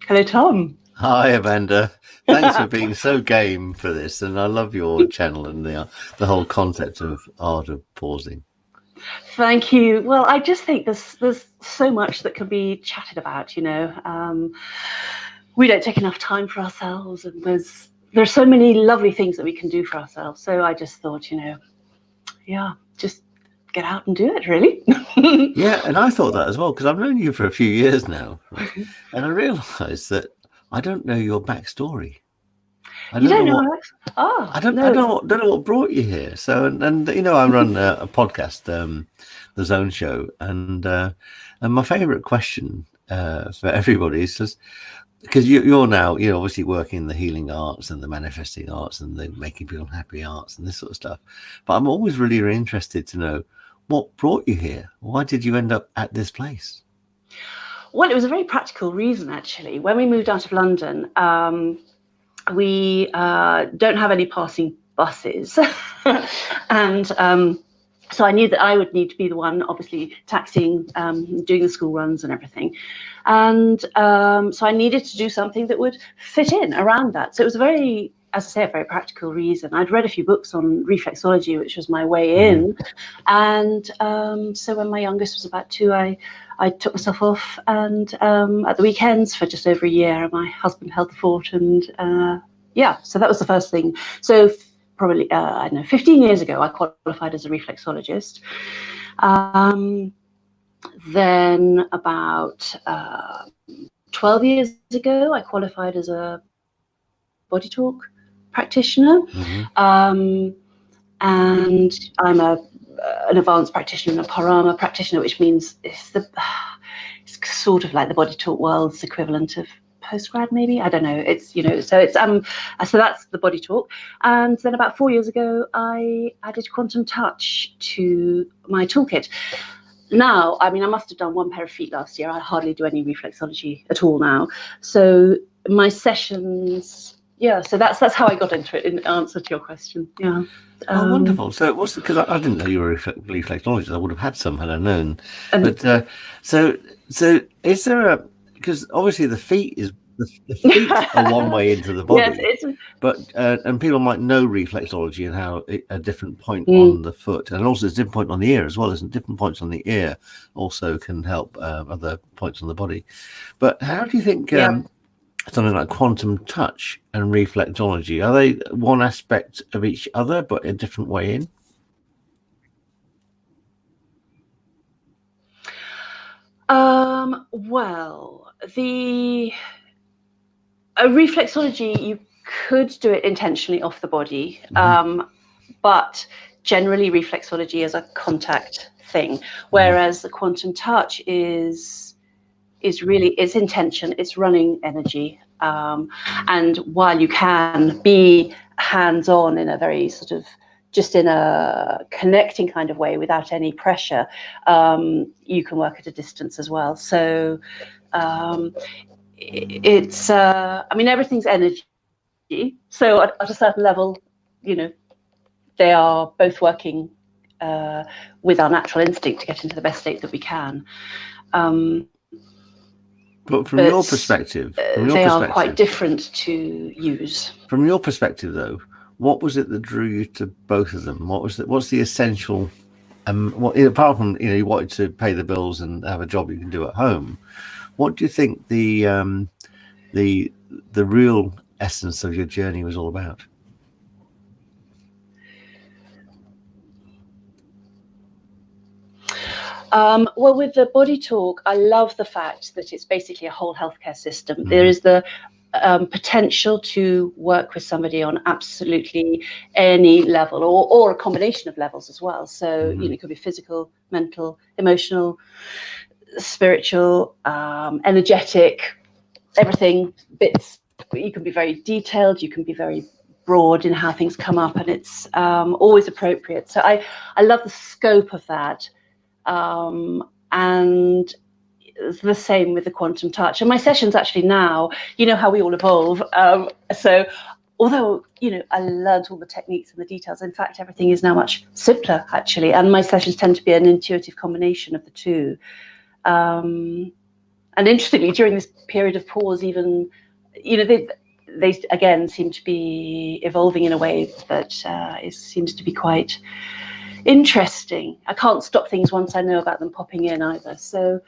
Hello, Tom. Hi, Amanda. Thanks for being so game for this, and I love your channel and the whole concept of Art of Pausing. Thank you. Well, I just think there's so much that can be chatted about. We don't take enough time for ourselves, and there's so many lovely things that we can do for ourselves. So I just thought, yeah, just get out and do it. Really. Yeah, and I thought that as well because I've known you for a few years now, right? And I realised that I don't know your backstory. I You don't know don't know what Alex? Ah, I no. don't know what brought you here. So, and I run a podcast, the Zone Show, and my favourite question for everybody is just because you're now obviously working in the healing arts and the manifesting arts and the making people happy arts and this sort of stuff, but I'm always really, really interested to know what brought you here. Why did you end up at this place? Well, it was a very practical reason, actually. When we moved out of London, we don't have any passing buses, and so I knew that I would need to be the one, obviously, taxiing, doing the school runs and everything. And so I needed to do something that would fit in around that. So it was as I say, a very practical reason. I'd read a few books on reflexology, which was my way in. And so when my youngest was about 2, I took myself off, and at the weekends for just over a year, my husband held the fort, and so that was the first thing. So probably, I don't know, 15 years ago, I qualified as a reflexologist. Then about 12 years ago, I qualified as a body talk practitioner. And I'm an advanced practitioner and a parama practitioner, which means it's sort of like the body talk world's equivalent of postgrad, maybe. I don't know. It's so that's the body talk. And then about 4 years ago, I added quantum touch to my toolkit. Now, I mean, I must have done one pair of feet last year. I hardly do any reflexology at all now. So my sessions, so that's how I got into it, in answer to your question. Yeah. Oh, wonderful. So what's because I didn't know you were a reflexologist. I would have had some had I known. But so is there because obviously the feet are one way into the body. Yes, but and people might know reflexology and how a different point on the foot, and also there's a different point on the ear as well. Isn't different points on the ear also can help other points on the body. But how do you think something like quantum touch and reflexology, are they one aspect of each other but a different way in? Well, a reflexology, you could do it intentionally off the body, but generally reflexology is a contact thing, whereas the quantum touch is really, it's intention, it's running energy. And while you can be hands-on in a very sort of just in a connecting kind of way without any pressure, you can work at a distance as well. So it's I mean, everything's energy. So at a certain level, they are both working with our natural instinct to get into the best state that we can. But from your perspective, they are quite different to use. From your perspective, though, what was it that drew you to both of them? What's the essential? Apart from you wanted to pay the bills and have a job you can do at home, what do you think the real essence of your journey was all about? Well, with the body talk, I love the fact that it's basically a whole healthcare system. There is the potential to work with somebody on absolutely any level, or a combination of levels as well. So it could be physical, mental, emotional, spiritual, energetic, everything. Bits. You can be very detailed. You can be very broad in how things come up, and it's always appropriate. So I love the scope of that. And the same with the quantum touch. And my sessions actually now, how we all evolve. So although, I learned all the techniques and the details, in fact, everything is now much simpler, actually. And my sessions tend to be an intuitive combination of the two. And interestingly, during this period of pause, even, they again seem to be evolving in a way that seems to be quite interesting. I can't stop things once I know about them popping in either. So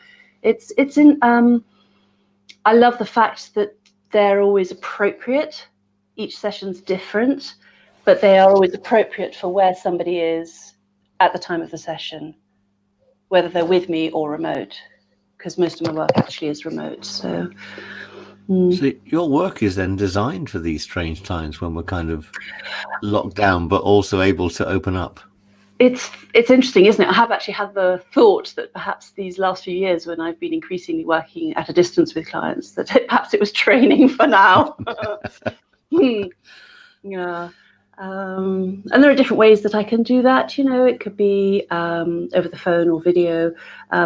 it's in. I love the fact that they're always appropriate. Each session's different, but they are always appropriate for where somebody is at the time of the session, whether they're with me or remote, because most of my work actually is remote. So your work is then designed for these strange times when we're kind of locked down, but also able to open up. It's interesting, isn't it? I have actually had the thought that perhaps these last few years, when I've been increasingly working at a distance with clients, that perhaps it was training for now. Yeah. And there are different ways that I can do that. It could be over the phone or video,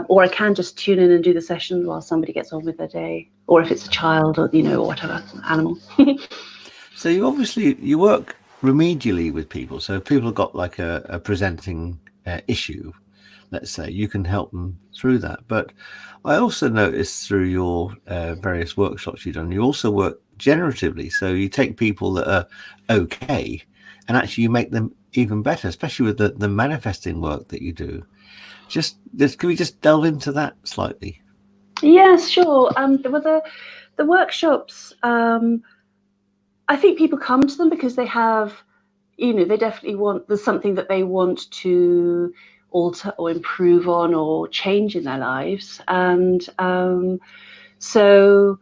or I can just tune in and do the session while somebody gets on with their day, or if it's a child or or whatever animal. So you work remedially with people. So if people have got like a presenting issue, let's say, you can help them through that. But I also noticed through your various workshops you've done, you also work generatively. So you take people that are okay and actually you make them even better, especially with the manifesting work that you do. Can we just delve into that slightly? Yes, sure. The workshops, I think people come to them because they have, they definitely there's something that they want to alter or improve on or change in their lives. And so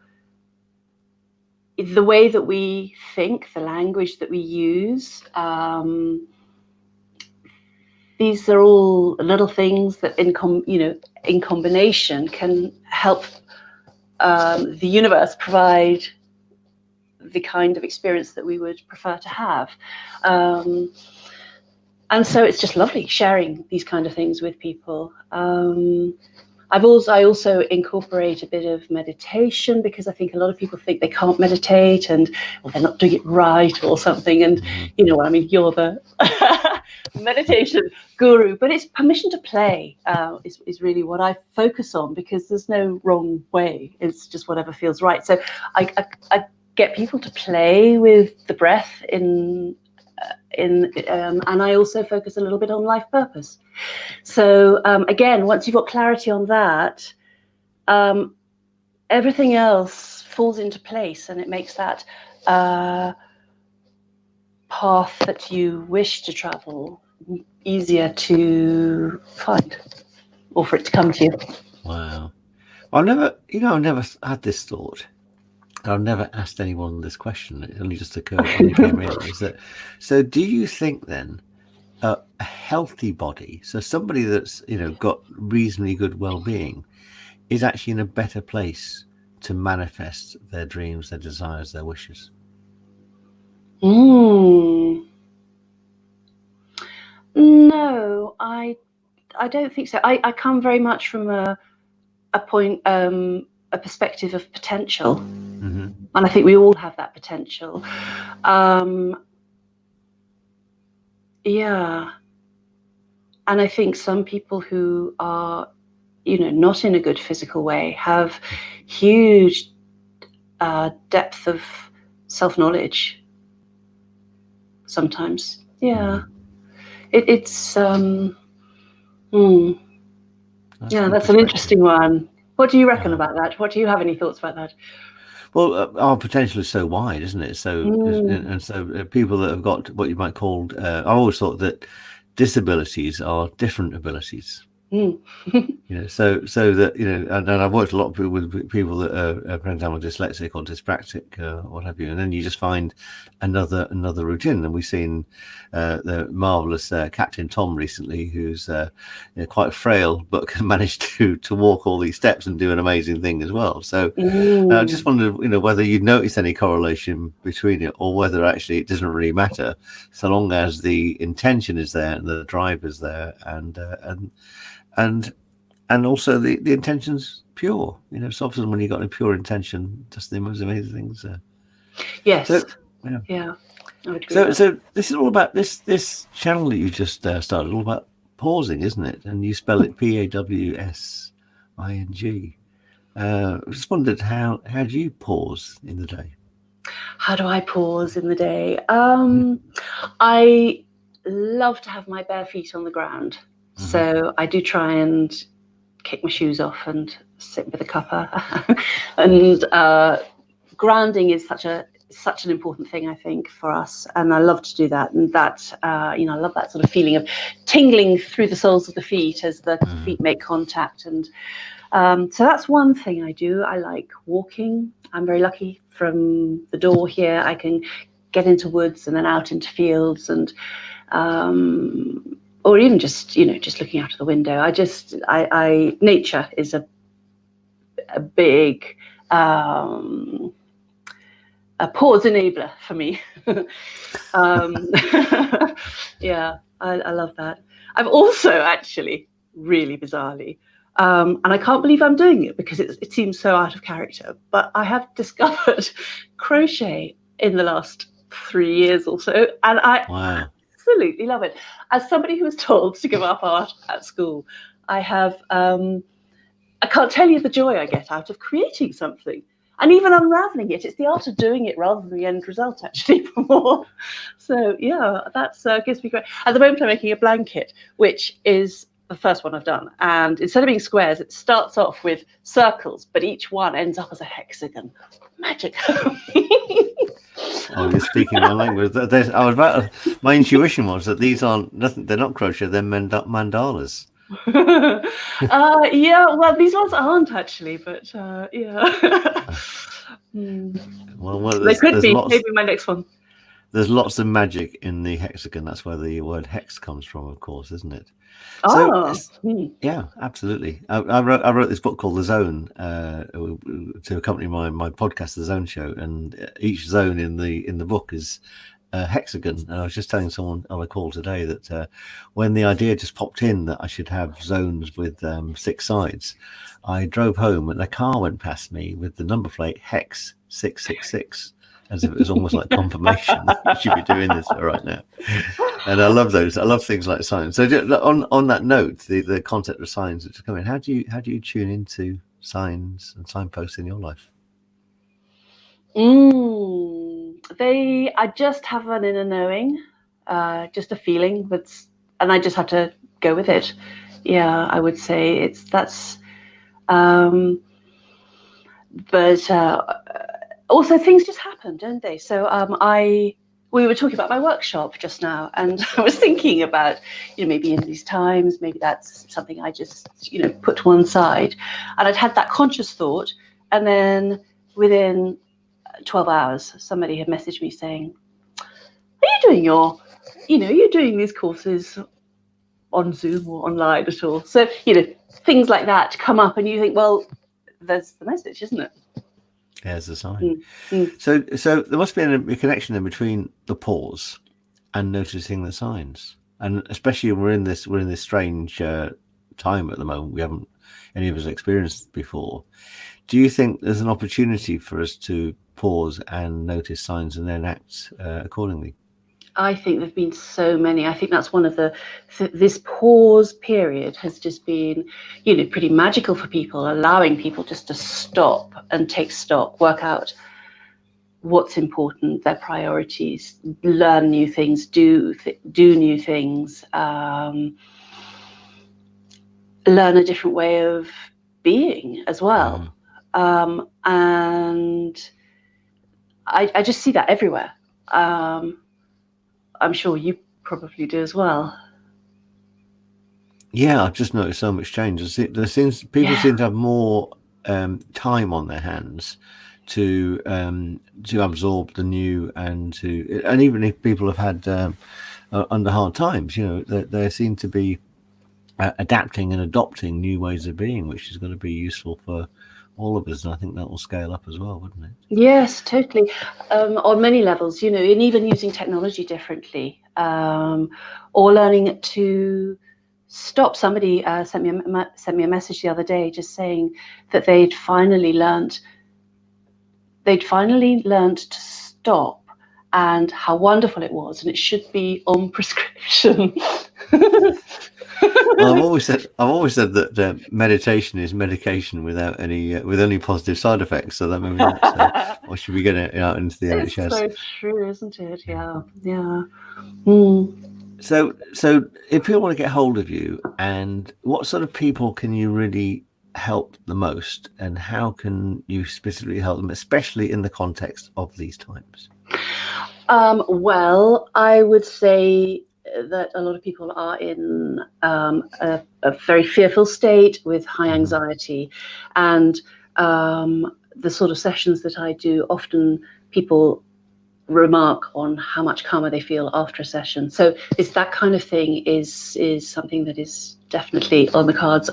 the way that we think, the language that we use, these are all little things that in combination can help the universe provide the kind of experience that we would prefer to have. And so it's just lovely sharing these kind of things with people. I also incorporate a bit of meditation, because I think a lot of people think they can't meditate and they're not doing it right or something. And you're the meditation guru, but it's permission to play is really what I focus on, because there's no wrong way. It's just whatever feels right. So I get people to play with the breath and I also focus a little bit on life purpose. So again, once you've got clarity on that, everything else falls into place, and it makes that path that you wish to travel easier to find, or for it to come to you. Wow. I've never had this thought. I've never asked anyone this question. It only just occurred when you came in. So do you think then a healthy body, so somebody that's got reasonably good well-being, is actually in a better place to manifest their dreams, their desires, their wishes? No, I don't think so. I come very much from a perspective of potential. Mm-hmm. And I think we all have that potential. Yeah. And I think some people who are, not in a good physical way have huge depth of self-knowledge sometimes. Yeah. It's that's an interesting one. What do you reckon about that? What do you have any thoughts about that? Well, our potential is so wide, isn't it? So and so people that have got what you might call, I always thought that disabilities are different abilities. So that and I've worked a lot with people that are, for example, dyslexic or dyspraxic, what have you, and then you just find another routine. And we've seen the marvelous Captain Tom recently, who's quite frail but can manage to walk all these steps and do an amazing thing as well. So I just wondered, whether you'd noticed any correlation between it, or whether actually it doesn't really matter, so long as the intention is there and the drive is there, and also the intention's pure. So often when you've got a pure intention, just the most amazing things. Yes. So, yeah. I would agree so this is all about this channel that you just started, all about pausing, isn't it? And you spell it Pawsing. I just wondered how do you pause in the day? How do I pause in the day? I love to have my bare feet on the ground. So I do try and kick my shoes off and sit with a cuppa. And grounding is such an important thing, I think, for us, and I love to do that. And that I love that sort of feeling of tingling through the soles of the feet as the feet make contact. And so that's one thing I do. I like walking. I'm very lucky. From the door here, I can get into woods and then out into fields, and or even just looking out of the window. I nature is a big a pause enabler for me. Yeah, I love that. I've also actually, really bizarrely, and I can't believe I'm doing it because it seems so out of character, but I have discovered crochet in the last 3 years or so, and I absolutely love it. As somebody who was told to give up art at school, I can't tell you the joy I get out of creating something. And even unraveling it, it's the art of doing it rather than the end result, actually, for more. So, yeah, that gives me great. At the moment, I'm making a blanket, which is the first one I've done. And instead of being squares, it starts off with circles, but each one ends up as a hexagon. Magic. Oh, you're speaking my language. My intuition was that these aren't nothing. They're not crochet. They're mandalas. Yeah, well, these ones aren't actually, but yeah. Well, They could there's be. lots. Maybe my next one. There's lots of magic in the hexagon. That's where the word hex comes from, of course, isn't it? So, Oh. yeah, absolutely. I wrote this book called The Zone to accompany my podcast, The Zone Show, and each zone in the book is a hexagon. And I was just telling someone on a call today that when the idea just popped in that I should have zones with 6 sides, I drove home and a car went past me with the number plate Hex 666. As if it was almost like confirmation that you should be doing this right now. And I love those. I love things like signs. So on that note, the concept of signs that come in, how do you tune into signs and signposts in your life? I just have an inner knowing, just a feeling and I just have to go with it. Yeah, I would say that's. But also things just happen, don't they? So we were talking about my workshop just now, and I was thinking about, maybe in these times, maybe that's something I just, put to one side. And I'd had that conscious thought, and then within 12 hours, somebody had messaged me saying, are you doing you're doing these courses on Zoom or online at all? So, things like that come up, and you think, well, there's the message, isn't it? There's a sign. So there must be a connection in between the pause and noticing the signs, and especially we're in this strange time at the moment we haven't any of us experienced before. Do you think there's an opportunity for us to pause and notice signs and then act accordingly? I think there've been so many. I think that's one of this pause period has just been, pretty magical for people, allowing people just to stop and take stock, work out what's important, their priorities, learn new things, do new things, learn a different way of being as well. And I just see that everywhere. I'm sure you probably do as well. Yeah, I've just noticed so much change. People seem to have more time on their hands to absorb the new, and even if people have had under hard times, they seem to be adapting and adopting new ways of being, which is going to be useful for all of us, and I think that will scale up as well, wouldn't it? Yes, totally. On many levels, and even using technology differently, or learning to stop. Somebody sent me a message the other day, just saying that they'd finally learned to stop, and how wonderful it was, and it should be on prescription. Well, I've always said that meditation is medication without any with only positive side effects. So that maybe that's what should we get it out into the It's NHS? so true, isn't it? Yeah, yeah. Mm. So if people want to get hold of you, and what sort of people can you really help the most, and how can you specifically help them, especially in the context of these times? Well, I would say that a lot of people are in a very fearful state with high anxiety, and the sort of sessions that I do, often people remark on how much calmer they feel after a session. So it's that kind of thing is something that is definitely on the cards,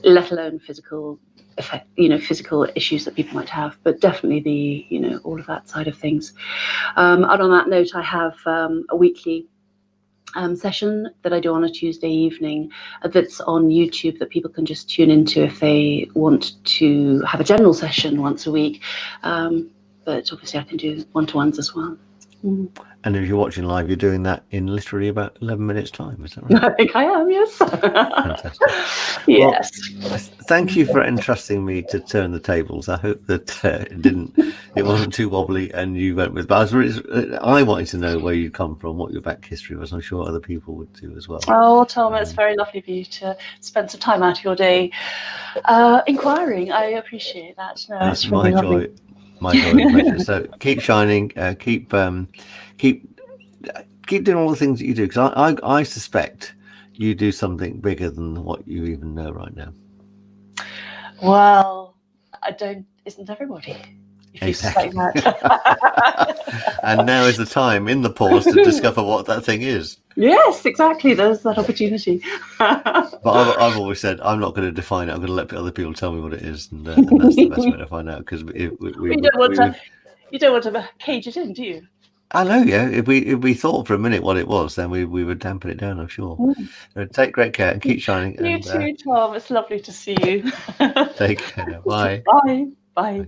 let alone physical effect, physical issues that people might have, but definitely the all of that side of things. And on that note, I have a weekly session that I do on a Tuesday evening that's on YouTube that people can just tune into if they want to have a general session once a week. But obviously I can do one-to-ones as well. And if you're watching live, you're doing that in literally about 11 minutes time, is that right? I think I am, yes. Fantastic. Yes. Well, thank you for entrusting me to turn the tables. I hope that it wasn't too wobbly and you went with, but I wanted to know where you'd come from, what your back history was. I'm sure other people would too as well. Oh, Tom, it's very lovely of you to spend some time out of your day inquiring. I appreciate that. No, it's really my joy. My joy and pleasure. So keep shining, keep doing all the things that you do, because I suspect you do something bigger than what you even know right now. Well, isn't everybody? If exactly. You suspect that. And now is the time in the pause to discover what that thing is. Yes, exactly. There's that opportunity. But I've always said I'm not going to define it. I'm going to let other people tell me what it is, and that's the best way to find out. Because you don't want to cage it in, do you? I know, yeah. If we thought for a minute what it was, then we would dampen it down, I'm sure. Take great care and keep shining. You too, Tom. It's lovely to see you. Take care. Bye. Bye. Bye.